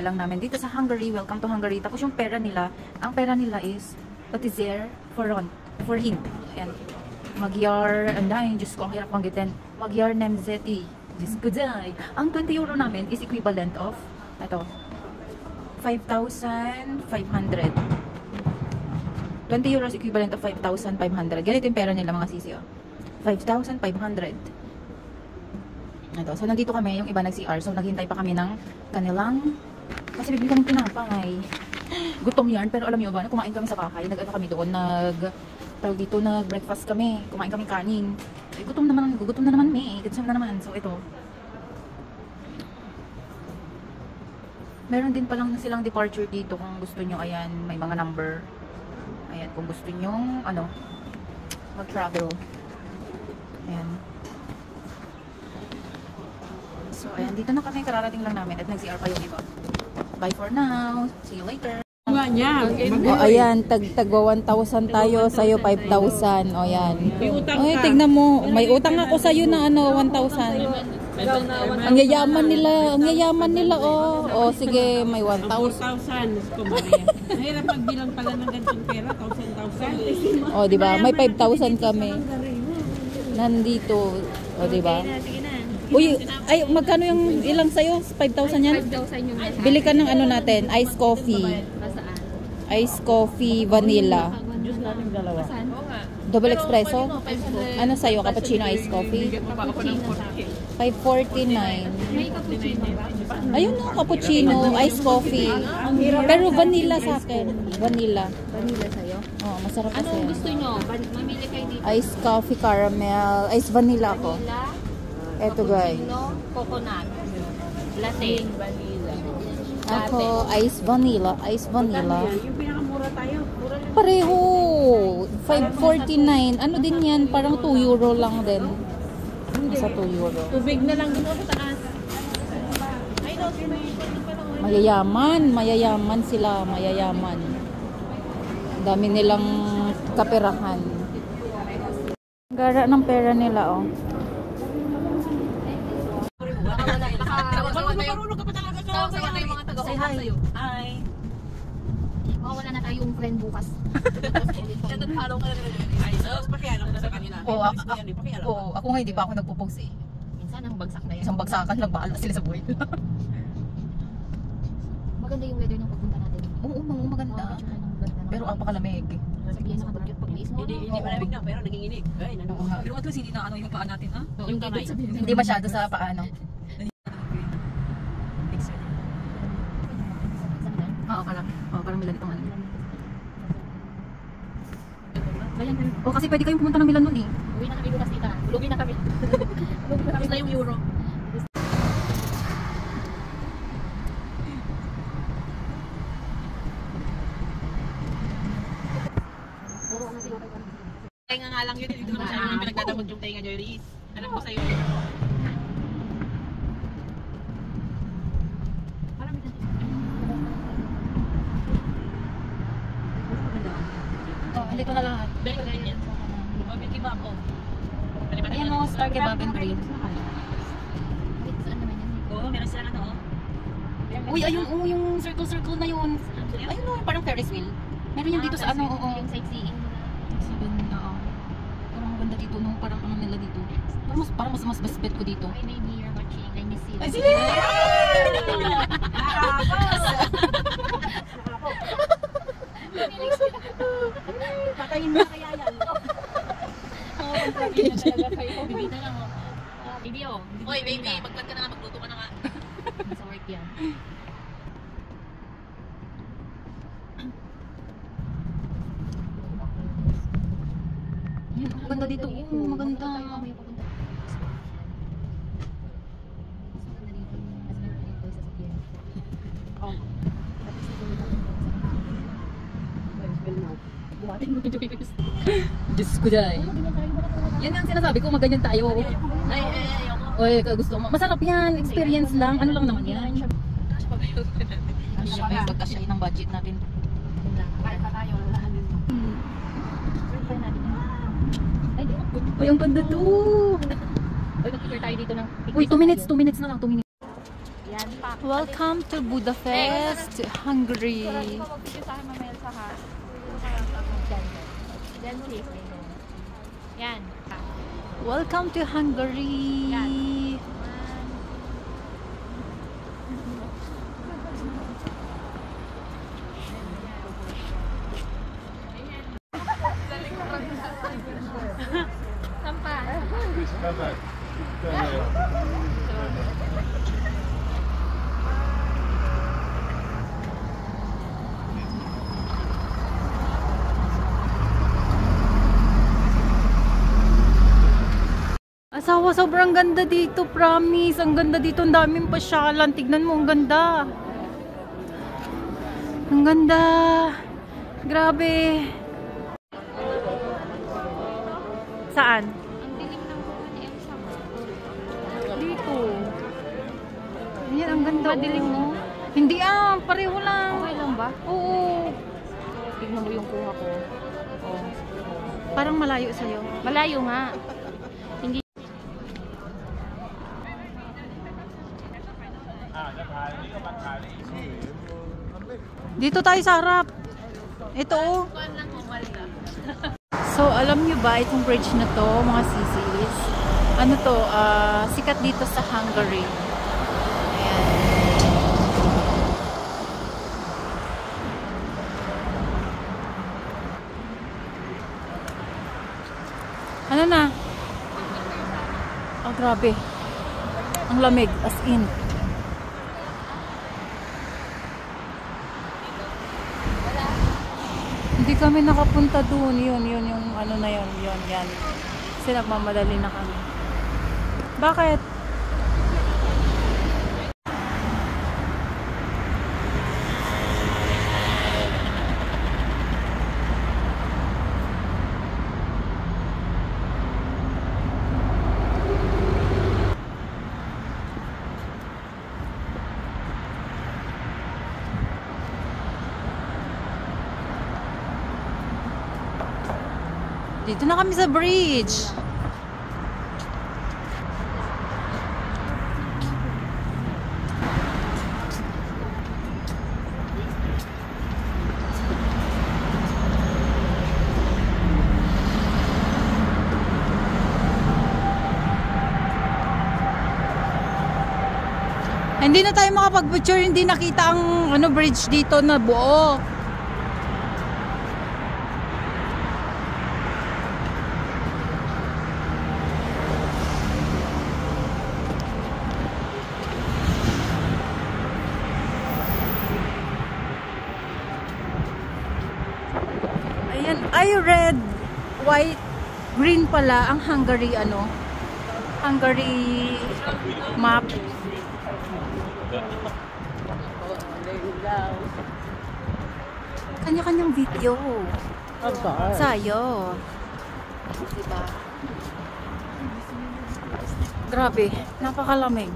lang namin dito sa Hungary. Welcome to Hungary. Tapos yung pera nila, ang pera nila is patizer for him. Ayan. Magyar, anday, Diyos ko, ang hirap banggitin. Magyar Nemzeti. Diyos ko day. Ang 20 euro namin is equivalent of, ito, 5,500. 20 euros equivalent of 5,500. Ganito yung pera nila mga sisi, oh. 5,500. Ito. So, nandito kami, yung iba nag-CR. So, naghintay pa kami ng kanilang, kasi bibili kami tinapay. Gutom yan, pero alam niyo ba, kumain kami sa bahay. Nag-ano kami doon, tawag dito, nag-breakfast kami. Kumain kami kanin. Eh, gutom na naman, may. Gutom na naman. So, ito. Meron din palang silang departure dito kung gusto nyo. Ayan, may mga number. Ayan, kung gusto nyo, ano, mag-travel. Ayan. So, ayan, dito na kami, kararating lang namin at nag-CR pa yung iba. Bye for now. See you later. O, ayan, tagwa 1,000 tayo, sa'yo 5,000. O, ayan. Ay, tignan mo. May utang ako sa'yo na, 1,000. Ang yayaman nila, oh. O, sige, may 1,000. 4,000. Mahirap magbilang pala ng ganitong pera, 1,000. O, diba? May 5,000 kami. Nandito. O, diba? Uy, ay, magkano yung ilang sa'yo? 5,000 yan? 5,000 yung nasa. Bili ka ng ano natin, iced coffee. Iced coffee, vanilla. Double espresso? Ano sa'yo? Cappuccino, iced coffee? 549. May cappuccino ba? Ayun na, cappuccino, iced coffee. Pero vanilla sa akin. Vanilla. Vanilla sa'yo? Oh, masarap kasi. Anong gusto nyo? Mamili kayo dito. Iced coffee, caramel. Iced vanilla ako. Vanilla, Eto guys. cappuccino, coconut, latte, vanilla. Ako, iced vanilla. Iced vanilla. Yung pinakamura tayo. Pareho. 549. Ano din yan? Parang 2 euro lang din. Nasa 2 euro. Tubig na lang dito sa taas. Mayayaman sila. Mayayaman. Dami nilang kaperahan. Gara ng pera nila, oh. Say hi. Hi. Wala na tayong friend bukas. Follow ka na nila. Ay, so, pakialam na sa kanila. Oo, ako nga hindi pa ako nagpo-post eh. Minsan ang bagsak na yan. Isang bagsakan lang, bahala sila sa buhay. Maganda yung weather ng pagpunta natin. Oo, maganda. Pero ang pakalamig. Sige, sa kadugyot pag-liis mo. Hindi malamig na, pero nanginginig. Ay, Oo nga. Pero at least hindi na ano yung paa natin, ha? Yung kamay. Hindi masyado sa paano. Oo, parang Milan itong ano. O kasi pwede kayong pumunta ng Milan nun eh. Uwi na kami bukas dito. Lugi na kami. Tapos na yung euro. Tenga nga lang yun. Dito naman siya yung pinagdadamag yung tenga, Joyce. Alam ko sa'yo. Dito na lahat. Dahil ganyan. Okay, kebab ko. Ayan o, Star Kebab and Grill. Saan naman yan? Oo, meron sila ano. Uy, ayun, yung circle na yun. Ayun o, parang Ferris wheel. Meron yan dito sa ano, oo. Yung sightseeing. Parang maganda dito, no? Parang ano nila dito. Parang mas basbet ko dito. Hi, baby, you're watching. I miss you. Ay, sige! Patayin mo kaya yan. Bibita lang oh. Baby oh. Oy, baby, magpad ka na nga, magluto ka na nga. Sa work yan. Maganda dito. Oo, maganda. Diyos ko dyan. Yan ang sinasabi ko, maganyan tayo. Ay, Oy, gusto mo. Masarap yan. Experience lang. Ano lang naman yan. Pagkasya ng budget natin. Kahit pa tayo. Uy, ang ganda to. Uy, mag-picture tayo dito ng... Uy, 2 minutes. 2 minutes na lang. 2 minutes. Yan, pak. Welcome to Budapest, Hungary. Yan. Welcome to Hungary. Sampa. Asawa, sobrang ganda dito, promise. Ang ganda dito, ang daming pasyalan. Tignan mo, ang ganda. Ang ganda. Grabe. Saan? Ang dilim ng buwan ni Elsa. Dito. Ayan, ang ganda. Madilim mo? Hindi pareho lang. Okay lang ba? Oo. Tignan mo yung kuha ko. Oh. Parang malayo sa'yo. Malayo nga. Hindi. Dito tayo sa harap. Ito oh. So, alam nyo ba itong bridge na to, mga sisis? Ano to? Sikat dito sa Hungary. Ayan. Ano na? Oh, grabe. Ang lamig, as in. Hindi kami nakapunta doon. Yun, yung ano na yun, yan. Kasi nagmamadali na kami. Bakit? Dito na kami sa bridge. Hindi na tayo makapag-picture, hindi nakita ang bridge dito na buo. Ayan, ay red, white, green pala ang Hungary Hungary map. Kanya-kanyang video. Sayo. Diba? Grabe, napakalamig.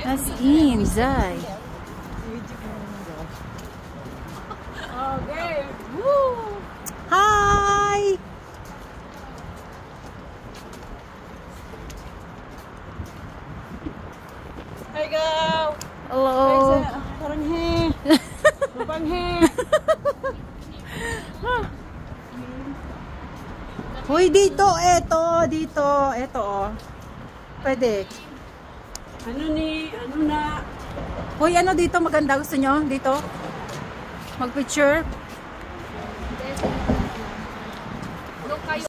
As in, Zay. Okay. Woo! Hi! Hi, girl. Hello. Parang he. Parang he. Hoy, dito, dito, oh. Pwede. Ano na? Hoy, dito maganda, gusto nyo? Dito? Mag-picture? Doon kayo.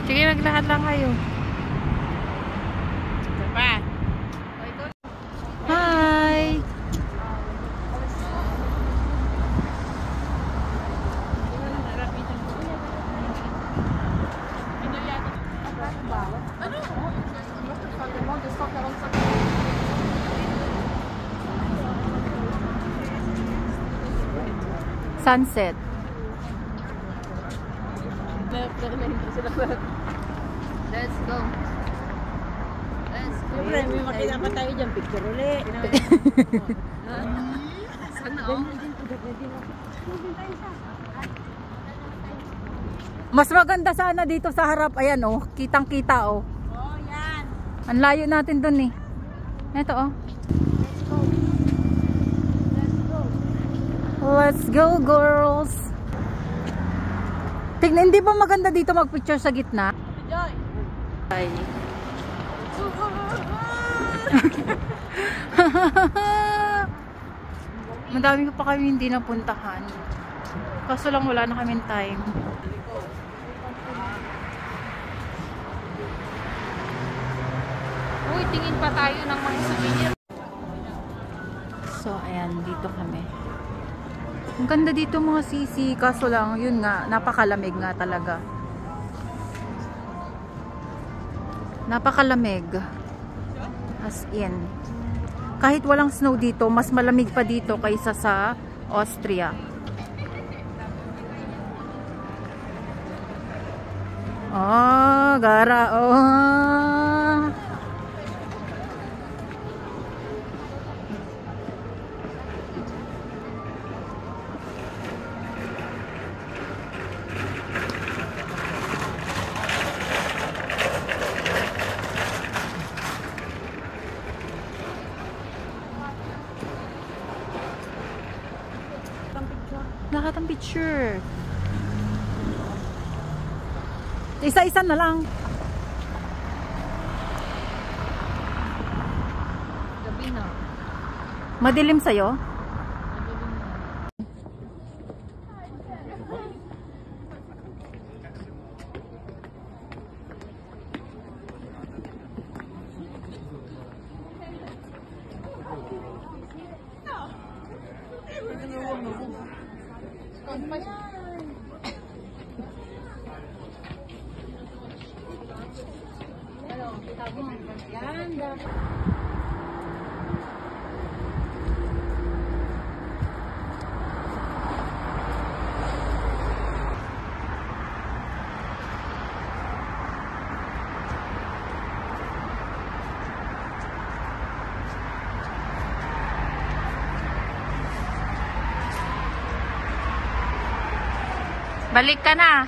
Sige, maglakad lang kayo. Pa. Hi! Sunset. Let's go. Siyempre, may makita pa tayo dyan. Picture ulit. Sana oh. Mas maganda sana dito sa harap. Ayan oh, kitang-kita oh. Oh, yan. Ang layo natin dun eh. Ito oh. Let's go girls. Tingnan, hindi ba maganda dito magpicture sa gitna? Joy. Ay. Madami pa kami hindi napuntahan. Kaso lang wala na kaming time. Uy, tingin pa tayo ng mga souvenir. So, ayan, dito kami. Ang ganda dito mga sisi. Kaso lang, yun nga, napakalamig nga talaga. Napakalamig. As in. Kahit walang snow dito, mas malamig pa dito kaysa sa Austria. Oh, gara. Oh. Lahat ang picture. Isa-isa na lang. Gabi na. Madilim sa'yo? Balik ka na.